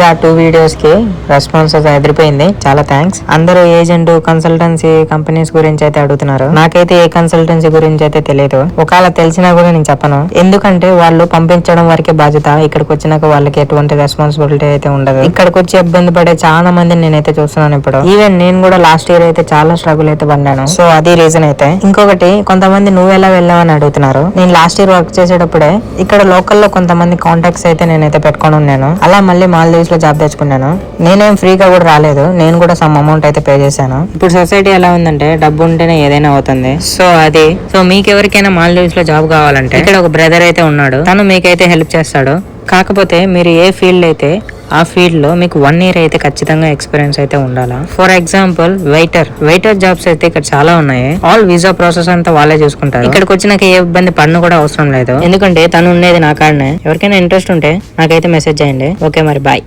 2 videos కి response ఎదిరిపోయింది. చాలా thanks. అందరూ ఏజెంట్ కన్సల్టెన్సీ కంపెనీస్ గురించి అయితే అడుగుతున్నారు. నాకైతే ఏ కన్సల్టెన్సీ గురించి అయితే తెలియదు. ఒకవేళ తెలిసినా కూడా నేను చెప్పను. ఎందుకంటే వాళ్ళు పంపించడం వరకే బాధ్యత. ఇక్కడికి వచ్చినాక వాళ్ళకి ఎటువంటి రెస్పాన్సిబిలిటీ అయితే ఉండదు. ఇక్కడికి వచ్చి ఇబ్బంది పడే చాలా మందిని నేనైతే చూస్తున్నాను ఇప్పుడు. ఈవెన్ నేను కూడా లాస్ట్ ఇయర్ అయితే చాలా స్ట్రగుల్ అయితే పడ్డాను. సో అది రీజన్ అయితే. ఇంకొకటి, కొంతమంది నువ్వు ఎలా వెళ్ళావని అడుగుతున్నారు. నేను లాస్ట్ ఇయర్ వర్క్ చేసేటప్పుడే ఇక్కడ లోకల్లో కొంతమంది కాంటాక్ట్స్ అయితే నేనైతే పెట్టుకొని ఉన్నాను. అలా మళ్ళీ మాల్దీవ్స్ లో జాబ్ తెచ్చుకున్నాను. నేనేం ఫ్రీగా కూడా రాలేదు. నేను కూడా సమ్ అమౌంట్ అయితే పే చేశాను. ఇప్పుడు సొసైటీ ఎలా ఉందంటే డబ్బు ఉంటేనే ఏదైనా అవుతుంది. సో మీకు ఎవరికైనా మాల్దీవ్స్ లో జాబ్ కావాలంటే ఇక్కడ ఒక బ్రదర్ అయితే ఉన్నాడు. తను మీకైతే హెల్ప్ చేస్తాడు. కాకపోతే మీరు ఏ ఫీల్డ్ అయితే ఆ ఫీల్డ్ లో మీకు 1 year అయితే ఖచ్చితంగా ఎక్స్పీరియన్స్ అయితే ఉండాలా. ఫర్ ఎగ్జాంపుల్ వెయిటర్ జాబ్స్ అయితే ఇక్కడ చాలా ఉన్నాయి. ఆల్ వీసా ప్రాసెస్ అంతా వాళ్ళే చూసుకుంటారు. ఇక్కడికి వచ్చినాక ఏ ఇబ్బంది పన్ను కూడా అవసరం లేదు. ఎందుకంటే తను ఉండేది నా కాడనే. ఎవరికైనా ఇంట్రెస్ట్ ఉంటే నాకైతే మెసేజ్ చేయండి. ఓకే మరి బాయ్.